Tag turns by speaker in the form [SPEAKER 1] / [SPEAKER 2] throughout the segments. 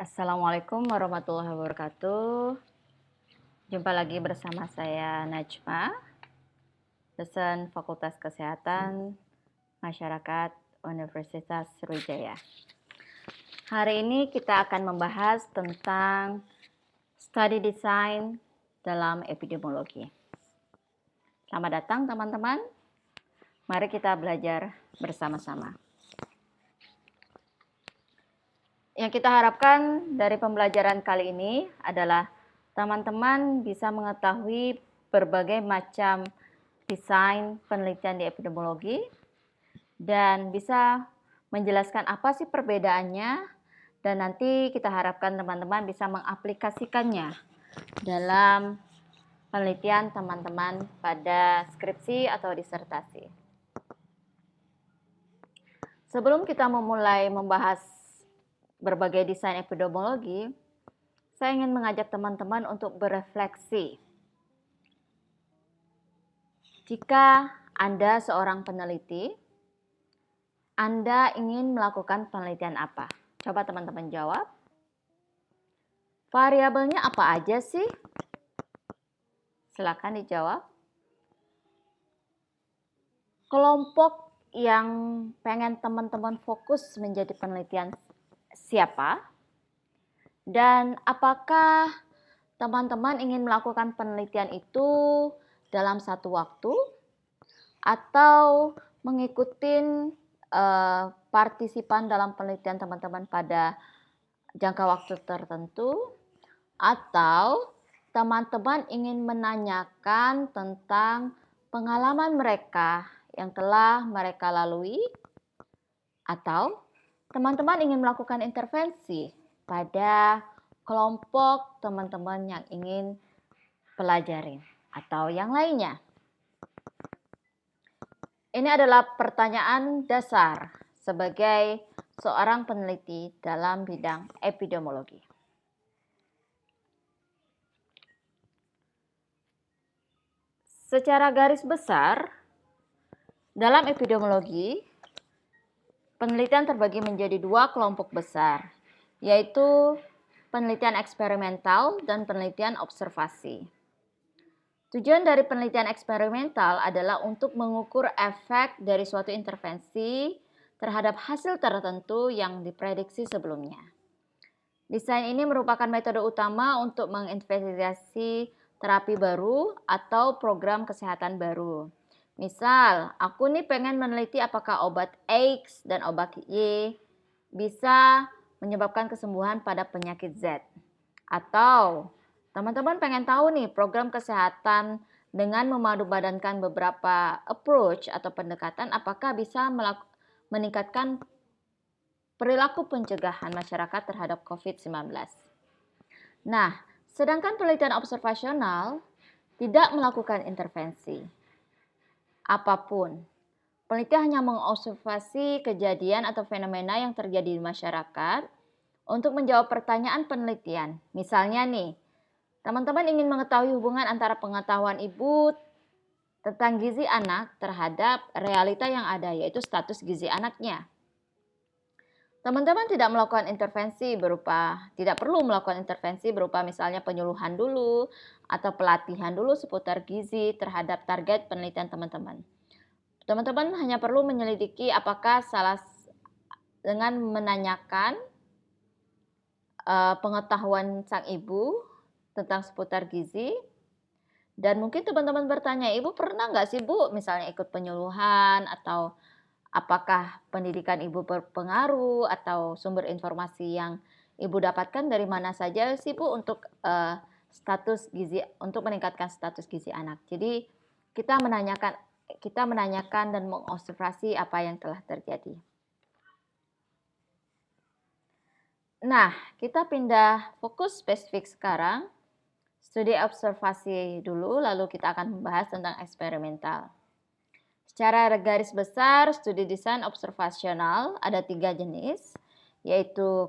[SPEAKER 1] Assalamualaikum warahmatullahi wabarakatuh. Jumpa lagi bersama saya Najma, dosen Fakultas Kesehatan Masyarakat Universitas Sriwijaya. Hari ini kita akan membahas tentang study design dalam epidemiologi. Selamat datang teman-teman. Mari kita belajar bersama-sama. Yang kita harapkan dari pembelajaran kali ini adalah teman-teman bisa mengetahui berbagai macam desain penelitian di epidemiologi dan bisa menjelaskan apa sih perbedaannya, dan nanti kita harapkan teman-teman bisa mengaplikasikannya dalam penelitian teman-teman pada skripsi atau disertasi. Sebelum kita memulai membahas berbagai desain epidemiologi, saya ingin mengajak teman-teman untuk berefleksi. Jika Anda seorang peneliti, Anda ingin melakukan penelitian apa? Coba teman-teman jawab. Variabelnya apa aja sih? Silakan dijawab. Kelompok yang pengen teman-teman fokus menjadi penelitian siapa? Dan apakah teman-teman ingin melakukan penelitian itu dalam satu waktu atau mengikuti partisipan dalam penelitian teman-teman pada jangka waktu tertentu, atau teman-teman ingin menanyakan tentang pengalaman mereka yang telah mereka lalui, atau teman-teman ingin melakukan intervensi pada kelompok teman-teman yang ingin pelajari atau yang lainnya. Ini adalah pertanyaan dasar sebagai seorang peneliti dalam bidang epidemiologi. Secara garis besar, dalam epidemiologi, penelitian terbagi menjadi dua kelompok besar, yaitu penelitian eksperimental dan penelitian observasi. Tujuan dari penelitian eksperimental adalah untuk mengukur efek dari suatu intervensi terhadap hasil tertentu yang diprediksi sebelumnya. Desain ini merupakan metode utama untuk menginvestigasi terapi baru atau program kesehatan baru. Misal, aku nih pengen meneliti apakah obat X dan obat Y bisa menyebabkan kesembuhan pada penyakit Z. Atau teman-teman pengen tahu nih program kesehatan dengan memadupadankan beberapa approach atau pendekatan apakah bisa meningkatkan perilaku pencegahan masyarakat terhadap COVID-19. Nah, sedangkan penelitian observasional tidak melakukan intervensi apapun. Peneliti hanya mengobservasi kejadian atau fenomena yang terjadi di masyarakat untuk menjawab pertanyaan penelitian. Misalnya nih, teman-teman ingin mengetahui hubungan antara pengetahuan ibu tentang gizi anak terhadap realita yang ada, yaitu status gizi anaknya. Teman-teman tidak perlu melakukan intervensi berupa misalnya penyuluhan dulu atau pelatihan dulu seputar gizi terhadap target penelitian teman-teman. Teman-teman hanya perlu menyelidiki apakah dengan menanyakan pengetahuan sang ibu tentang seputar gizi, dan mungkin teman-teman bertanya, ibu pernah nggak sih bu misalnya ikut penyuluhan, atau apakah pendidikan ibu berpengaruh, atau sumber informasi yang ibu dapatkan dari mana saja sih bu untuk status gizi, untuk meningkatkan status gizi anak. Jadi kita menanyakan dan mengobservasi apa yang telah terjadi. Nah, kita pindah fokus spesifik sekarang. Studi observasi dulu, lalu kita akan membahas tentang eksperimental. Secara garis besar, studi desain observasional ada 3 jenis, yaitu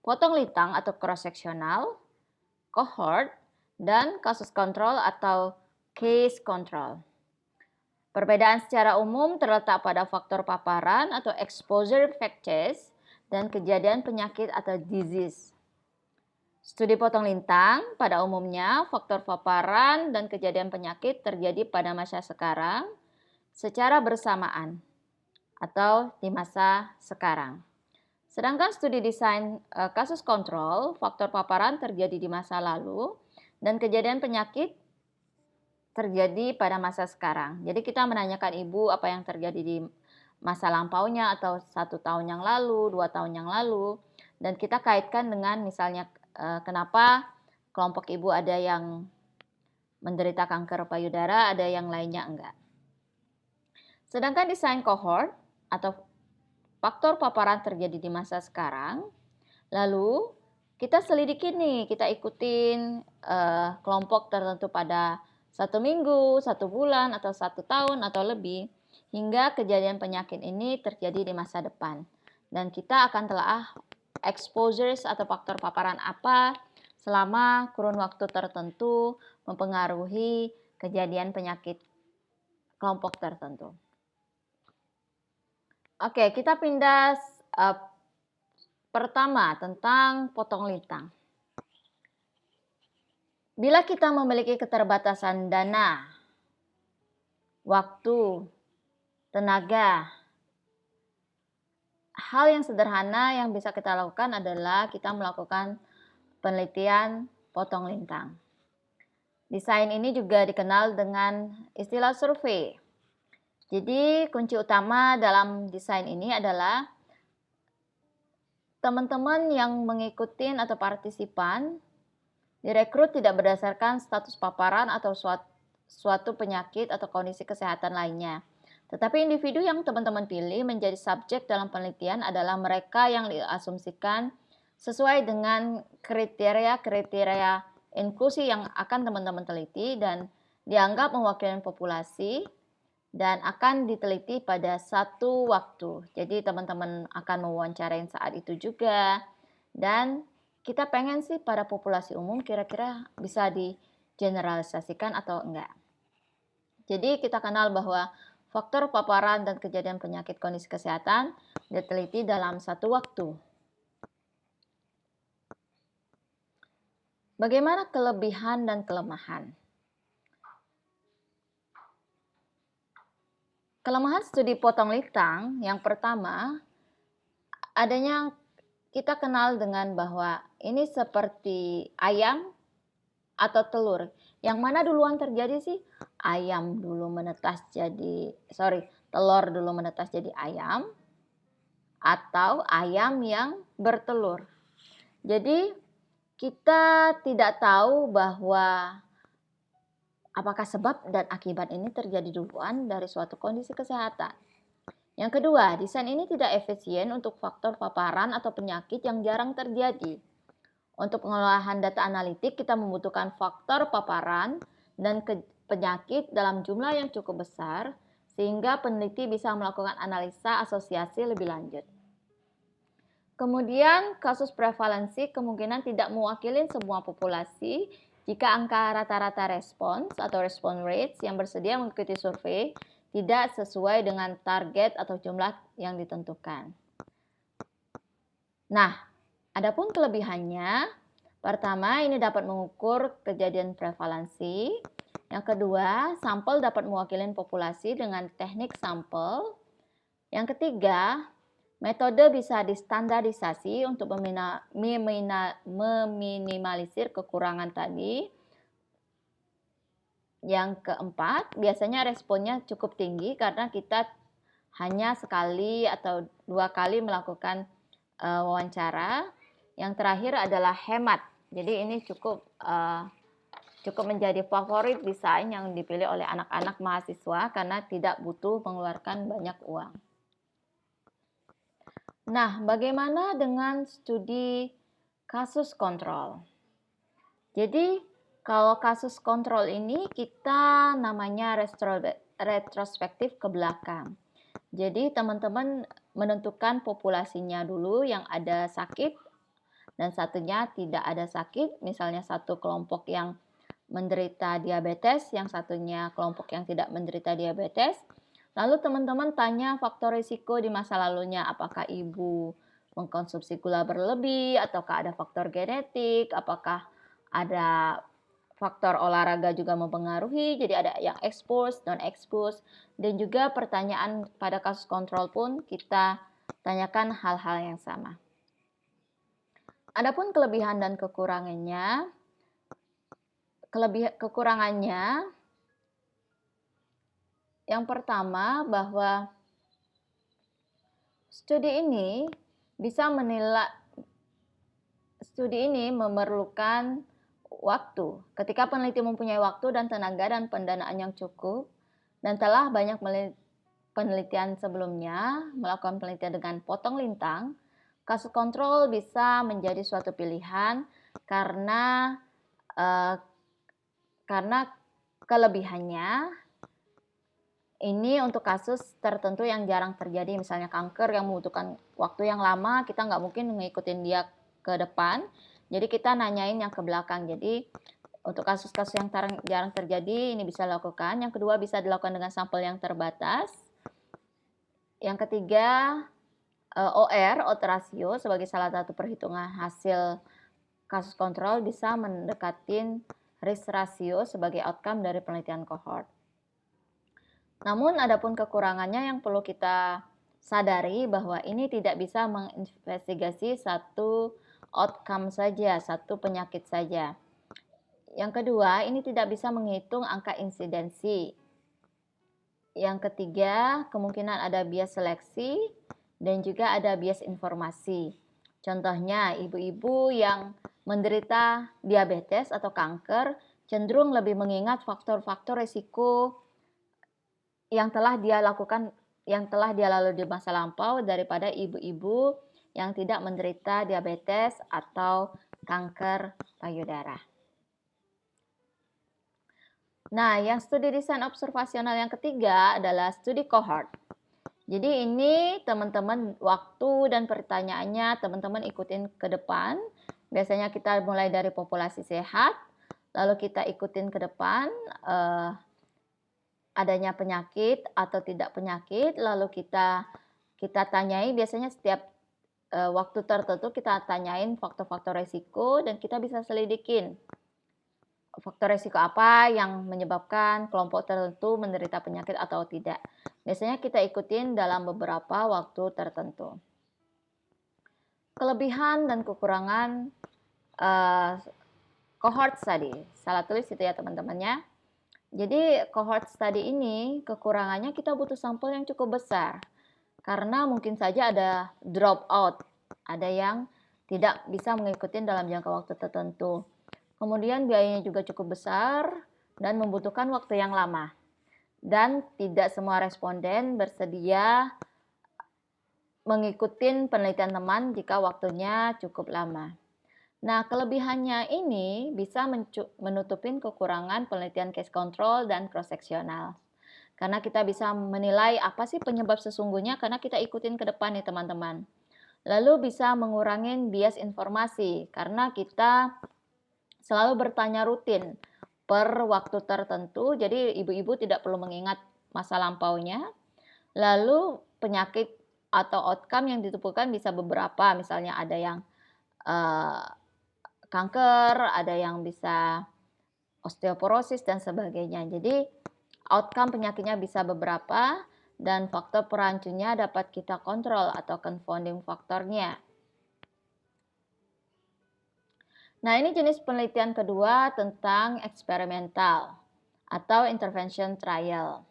[SPEAKER 1] potong lintang atau cross-sectional, cohort, dan kasus kontrol atau case control. Perbedaan secara umum terletak pada faktor paparan atau exposure factors dan kejadian penyakit atau disease. Studi potong lintang, pada umumnya faktor paparan dan kejadian penyakit terjadi pada masa sekarang secara bersamaan atau di masa sekarang. Sedangkan studi desain kasus kontrol, faktor paparan terjadi di masa lalu dan kejadian penyakit terjadi pada masa sekarang. Jadi kita menanyakan ibu apa yang terjadi di masa lampaunya atau 1 tahun yang lalu, 2 tahun yang lalu, dan kita kaitkan dengan misalnya kenapa kelompok ibu ada yang menderita kanker payudara, ada yang lainnya enggak. Sedangkan desain cohort atau faktor paparan terjadi di masa sekarang, lalu kita selidiki nih, kita ikutin kelompok tertentu pada 1 minggu, 1 bulan, atau 1 tahun atau lebih, hingga kejadian penyakit ini terjadi di masa depan. Dan kita akan telah exposures atau faktor paparan apa selama kurun waktu tertentu mempengaruhi kejadian penyakit kelompok tertentu. Oke, kita pindah pertama tentang potong lintang. Bila kita memiliki keterbatasan dana, waktu, tenaga, hal yang sederhana yang bisa kita lakukan adalah kita melakukan penelitian potong lintang. Desain ini juga dikenal dengan istilah survei. Jadi kunci utama dalam desain ini adalah teman-teman yang mengikuti atau partisipan direkrut tidak berdasarkan status paparan atau suatu penyakit atau kondisi kesehatan lainnya. Tetapi individu yang teman-teman pilih menjadi subjek dalam penelitian adalah mereka yang diasumsikan sesuai dengan kriteria inklusi yang akan teman-teman teliti dan dianggap mewakili populasi dan akan diteliti pada satu waktu. Jadi teman-teman akan mewawancarain saat itu juga. Dan kita pengen sih pada populasi umum kira-kira bisa digeneralisasikan atau enggak. Jadi kita kenal bahwa faktor paparan dan kejadian penyakit kondisi kesehatan diteliti dalam satu waktu. Bagaimana kelebihan dan kelemahan? Kelemahan studi potong lintang yang pertama, adanya kita kenal dengan bahwa ini seperti ayam atau telur. Yang mana duluan terjadi sih? Telur dulu menetas jadi ayam atau ayam yang bertelur. Jadi kita tidak tahu bahwa apakah sebab dan akibat ini terjadi duluan dari suatu kondisi kesehatan. Yang kedua, desain ini tidak efisien untuk faktor paparan atau penyakit yang jarang terjadi. Untuk pengolahan data analitik, kita membutuhkan faktor paparan dan penyakit dalam jumlah yang cukup besar, sehingga peneliti bisa melakukan analisa asosiasi lebih lanjut. Kemudian, kasus prevalensi kemungkinan tidak mewakili semua populasi jika angka rata-rata respons atau response rates yang bersedia mengikuti survei tidak sesuai dengan target atau jumlah yang ditentukan. Nah, adapun kelebihannya, pertama ini dapat mengukur kejadian prevalensi. Yang kedua, sampel dapat mewakili populasi dengan teknik sampel. Yang ketiga, metode bisa distandarisasi untuk meminimalisir kekurangan tadi. Yang keempat, biasanya responnya cukup tinggi karena kita hanya sekali atau 2 kali melakukan wawancara. Yang terakhir adalah hemat. Jadi ini cukup menjadi favorit desain yang dipilih oleh anak-anak mahasiswa karena tidak butuh mengeluarkan banyak uang. Nah, bagaimana dengan studi kasus kontrol? Jadi, kalau kasus kontrol ini kita namanya retrospektif ke belakang. Jadi, teman-teman menentukan populasinya dulu yang ada sakit dan satunya tidak ada sakit. Misalnya satu kelompok yang menderita diabetes, yang satunya kelompok yang tidak menderita diabetes. Lalu teman-teman tanya faktor risiko di masa lalunya, apakah ibu mengkonsumsi gula berlebih, ataukah ada faktor genetik, apakah ada faktor olahraga juga mempengaruhi, jadi ada yang expose, non-expose, dan juga pertanyaan pada kasus kontrol pun kita tanyakan hal-hal yang sama. Adapun kelebihan dan kekurangannya, yang pertama bahwa studi ini memerlukan waktu. Ketika peneliti mempunyai waktu dan tenaga dan pendanaan yang cukup, dan telah banyak penelitian sebelumnya melakukan penelitian dengan potong lintang, kasus kontrol bisa menjadi suatu pilihan karena kelebihannya ini untuk kasus tertentu yang jarang terjadi, misalnya kanker yang membutuhkan waktu yang lama, kita nggak mungkin ngikutin dia ke depan, jadi kita nanyain yang ke belakang. Jadi untuk kasus-kasus yang jarang terjadi ini bisa dilakukan. Yang kedua, bisa dilakukan dengan sampel yang terbatas. Yang ketiga, odds ratio sebagai salah satu perhitungan hasil kasus kontrol bisa mendekatin risk ratio sebagai outcome dari penelitian cohort. Namun adapun kekurangannya yang perlu kita sadari bahwa ini tidak bisa menginvestigasi satu outcome saja, satu penyakit saja. Yang kedua, ini tidak bisa menghitung angka insidensi. Yang ketiga, kemungkinan ada bias seleksi dan juga ada bias informasi. Contohnya, ibu-ibu yang menderita diabetes atau kanker cenderung lebih mengingat faktor-faktor risiko yang telah dia lalui di masa lampau daripada ibu-ibu yang tidak menderita diabetes atau kanker payudara. Nah, yang studi desain observasional yang ketiga adalah studi cohort. Jadi ini teman-teman waktu dan pertanyaannya teman-teman ikutin ke depan. Biasanya kita mulai dari populasi sehat, lalu kita ikutin ke depan adanya penyakit atau tidak penyakit, lalu kita tanyai biasanya setiap waktu tertentu kita tanyain faktor-faktor resiko dan kita bisa selidikin faktor resiko apa yang menyebabkan kelompok tertentu menderita penyakit atau tidak. Biasanya kita ikutin dalam beberapa waktu tertentu. Kelebihan dan kekurangan cohort study. Salah tulis itu ya teman-temannya. Jadi cohort study ini kekurangannya kita butuh sampel yang cukup besar. Karena mungkin saja ada drop out. Ada yang tidak bisa mengikuti dalam jangka waktu tertentu. Kemudian biayanya juga cukup besar dan membutuhkan waktu yang lama. Dan tidak semua responden bersedia mengikuti penelitian teman jika waktunya cukup lama. Nah, kelebihannya ini bisa menutupin kekurangan penelitian case control dan cross-sectional. Karena kita bisa menilai apa sih penyebab sesungguhnya karena kita ikutin ke depan nih teman-teman. Lalu bisa mengurangi bias informasi karena kita selalu bertanya rutin per waktu tertentu, jadi ibu-ibu tidak perlu mengingat masa lampaunya. Lalu penyakit atau outcome yang ditemukan bisa beberapa, misalnya ada yang kanker, ada yang bisa osteoporosis dan sebagainya. Jadi outcome penyakitnya bisa beberapa dan faktor perancunya dapat kita kontrol atau confounding faktornya. Nah, ini jenis penelitian kedua tentang eksperimental atau intervention trial.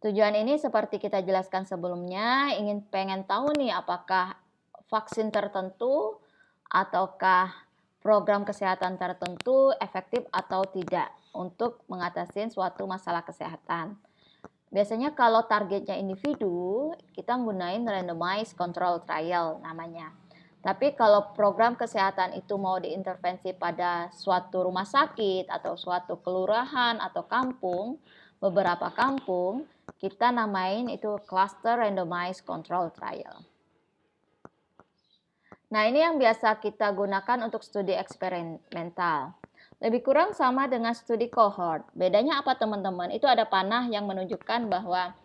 [SPEAKER 1] Tujuan ini seperti kita jelaskan sebelumnya, pengen tahu nih apakah vaksin tertentu ataukah program kesehatan tertentu efektif atau tidak untuk mengatasi suatu masalah kesehatan. Biasanya kalau targetnya individu, kita gunain randomized control trial namanya. Tapi kalau program kesehatan itu mau diintervensi pada suatu rumah sakit atau suatu kelurahan atau kampung, beberapa kampung, kita namain itu cluster randomized control trial. Nah, ini yang biasa kita gunakan untuk studi eksperimental. Lebih kurang sama dengan studi cohort. Bedanya apa teman-teman? Itu ada panah yang menunjukkan bahwa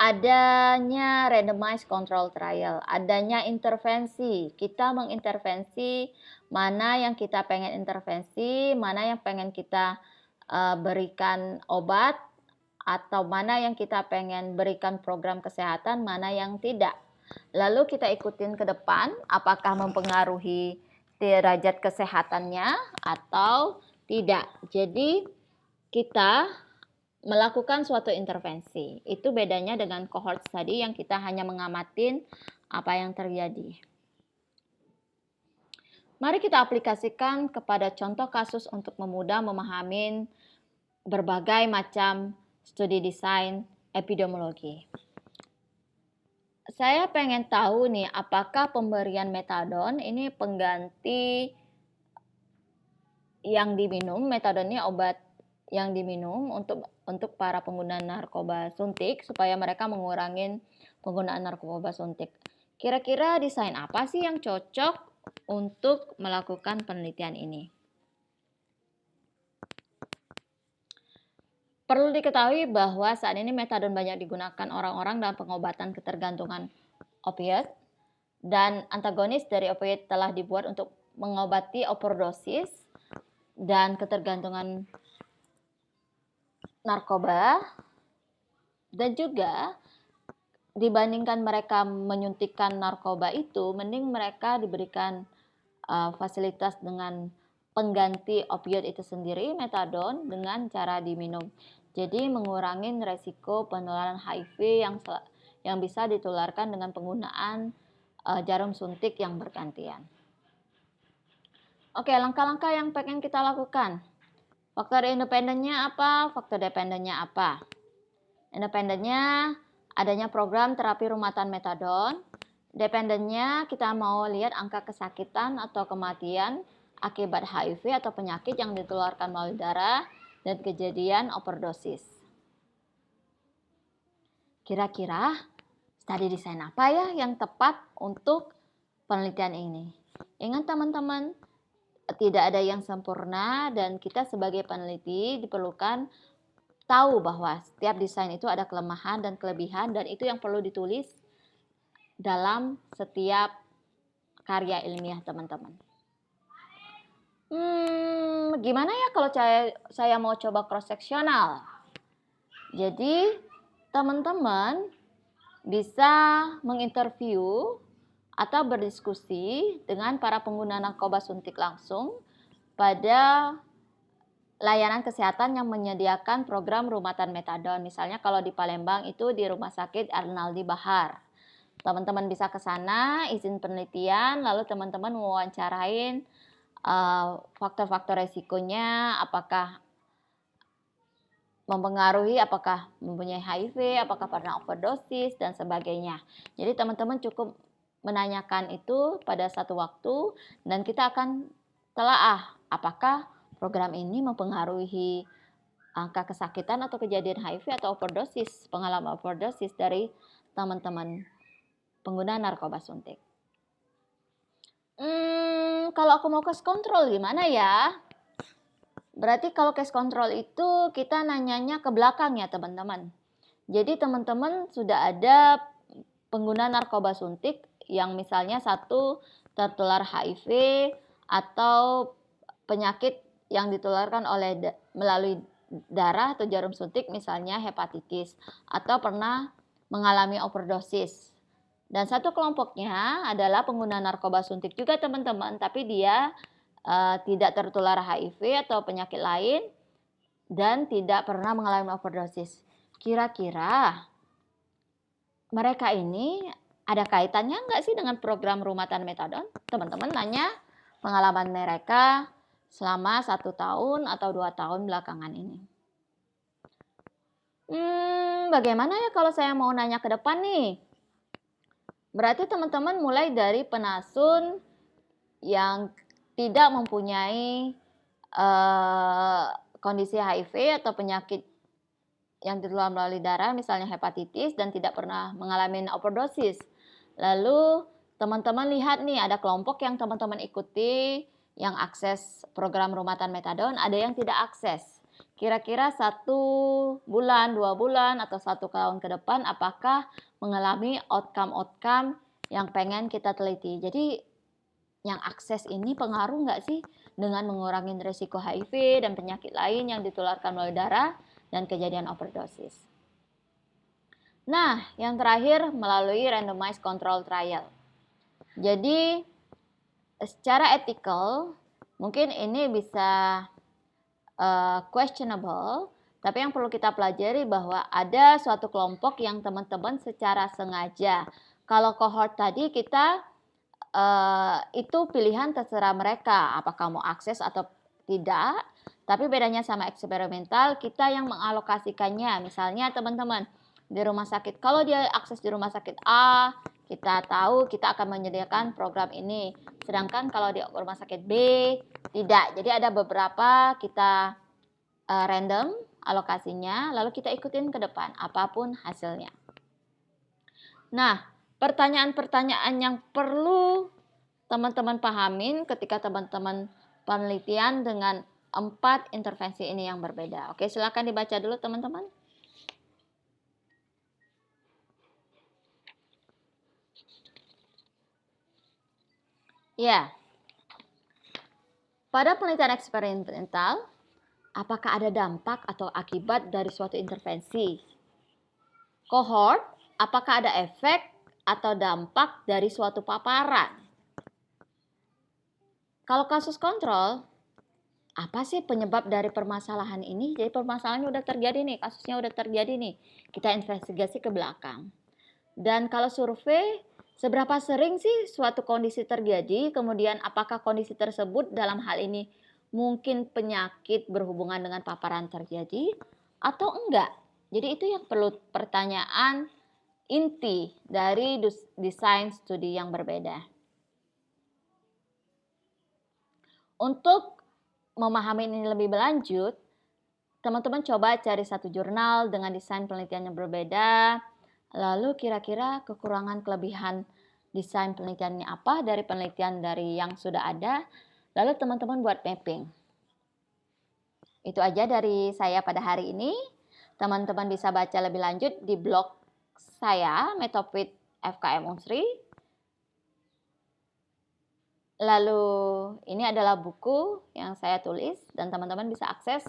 [SPEAKER 1] adanya randomized control trial, adanya intervensi. Kita mengintervensi mana yang kita pengen intervensi, mana yang pengen kita berikan obat, atau mana yang kita pengen berikan program kesehatan, mana yang tidak. Lalu kita ikutin ke depan, apakah mempengaruhi derajat kesehatannya atau tidak. Jadi kita melakukan suatu intervensi. Itu bedanya dengan cohort study yang kita hanya mengamatin apa yang terjadi. Mari kita aplikasikan kepada contoh kasus untuk memudah memahami berbagai macam studi desain epidemiologi. Saya pengen tahu nih, apakah pemberian metadon ini pengganti yang diminum. Metadon ini obat yang diminum untuk para pengguna narkoba suntik supaya mereka mengurangi penggunaan narkoba suntik. Kira-kira desain apa sih yang cocok untuk melakukan penelitian ini? Perlu diketahui bahwa saat ini metadon banyak digunakan orang-orang dalam pengobatan ketergantungan opioid, dan antagonis dari opioid telah dibuat untuk mengobati overdosis dan ketergantungan narkoba, dan juga dibandingkan mereka menyuntikkan narkoba itu, mending mereka diberikan fasilitas dengan pengganti opioid itu sendiri, metadon, dengan cara diminum. Jadi mengurangi resiko penularan HIV yang bisa ditularkan dengan penggunaan jarum suntik yang bergantian. Oke, langkah-langkah yang pengen kita lakukan. Faktor independennya apa? Faktor dependennya apa? Independennya adanya program terapi rumatan metadon. Dependennya kita mau lihat angka kesakitan atau kematian akibat HIV atau penyakit yang ditularkan melalui darah dan kejadian overdosis. Kira-kira studi desain apa ya yang tepat untuk penelitian ini? Ingat teman-teman, tidak ada yang sempurna dan kita sebagai peneliti diperlukan tahu bahwa setiap desain itu ada kelemahan dan kelebihan, dan itu yang perlu ditulis dalam setiap karya ilmiah teman-teman. Gimana ya kalau saya mau coba cross-seksional? Jadi teman-teman bisa menginterview atau berdiskusi dengan para pengguna narkoba suntik langsung pada layanan kesehatan yang menyediakan program rumatan metadon. Misalnya kalau di Palembang itu di Rumah Sakit Arnaldi Bahar. Teman-teman bisa ke sana, izin penelitian, lalu teman-teman mewawancarain faktor-faktor resikonya, apakah mempengaruhi, apakah mempunyai HIV, apakah pernah overdosis, dan sebagainya. Jadi teman-teman cukup menanyakan itu pada satu waktu, dan kita akan telaah apakah program ini mempengaruhi angka kesakitan atau kejadian HIV atau overdosis, pengalaman overdosis dari teman-teman pengguna narkoba suntik. Kalau aku mau case control gimana ya? Berarti kalau case control itu kita nanyanya ke belakang ya teman-teman. Jadi teman-teman sudah ada pengguna narkoba suntik yang misalnya satu tertular HIV atau penyakit yang ditularkan melalui darah atau jarum suntik, misalnya hepatitis, atau pernah mengalami overdosis. Dan satu kelompoknya adalah pengguna narkoba suntik juga teman-teman, tapi dia tidak tertular HIV atau penyakit lain dan tidak pernah mengalami overdosis. Kira-kira mereka ini ada kaitannya nggak sih dengan program rumatan metadon? Teman-teman tanya pengalaman mereka selama 1 tahun atau 2 tahun belakangan ini. Bagaimana ya kalau saya mau nanya ke depan nih? Berarti teman-teman mulai dari penasun yang tidak mempunyai kondisi HIV atau penyakit yang ditular melalui darah, misalnya hepatitis, dan tidak pernah mengalami overdosis. Lalu teman-teman lihat nih, ada kelompok yang teman-teman ikuti yang akses program rumatan metadon, ada yang tidak akses. kira-kira 1 bulan, 2 bulan, atau 1 tahun ke depan apakah mengalami outcome-outcome yang pengen kita teliti. Jadi yang akses ini pengaruh nggak sih dengan mengurangi risiko HIV dan penyakit lain yang ditularkan melalui darah dan kejadian overdosis. Nah, yang terakhir melalui randomized control trial. Jadi secara etikal mungkin ini bisa questionable, tapi yang perlu kita pelajari bahwa ada suatu kelompok yang teman-teman secara sengaja. Kalau cohort tadi kita itu pilihan terserah mereka, apakah mau akses atau tidak. Tapi bedanya sama eksperimental, kita yang mengalokasikannya. Misalnya teman-teman di rumah sakit, kalau dia akses di rumah sakit A, kita tahu kita akan menyediakan program ini. Sedangkan kalau di rumah sakit B, tidak. Jadi ada beberapa kita random alokasinya, lalu kita ikutin ke depan, apapun hasilnya. Nah, pertanyaan-pertanyaan yang perlu teman-teman pahamin ketika teman-teman penelitian dengan 4 intervensi ini yang berbeda. Oke, silakan dibaca dulu teman-teman. Ya, pada penelitian eksperimental, apakah ada dampak atau akibat dari suatu intervensi? Cohort, apakah ada efek atau dampak dari suatu paparan? Kalau kasus kontrol, apa sih penyebab dari permasalahan ini? Jadi permasalahannya udah terjadi nih, kasusnya udah terjadi nih. Kita investigasi ke belakang. Dan kalau survei, seberapa sering sih suatu kondisi terjadi? Kemudian apakah kondisi tersebut dalam hal ini mungkin penyakit berhubungan dengan paparan terjadi atau enggak? Jadi itu yang perlu pertanyaan inti dari desain studi yang berbeda. Untuk memahami ini lebih berlanjut, teman-teman coba cari satu jurnal dengan desain penelitian yang berbeda. Lalu kira-kira kekurangan kelebihan desain penelitiannya apa dari penelitian dari yang sudah ada. Lalu teman-teman buat mapping. Itu aja dari saya pada hari ini. Teman-teman bisa baca lebih lanjut di blog saya, Metopit FKM Unsri. Lalu ini adalah buku yang saya tulis dan teman-teman bisa akses,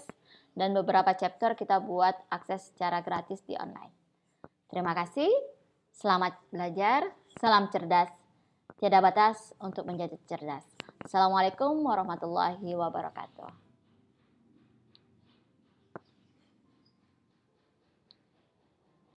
[SPEAKER 1] dan beberapa chapter kita buat akses secara gratis di online. Terima kasih, selamat belajar, salam cerdas, tiada batas untuk menjadi cerdas. Assalamualaikum warahmatullahi wabarakatuh.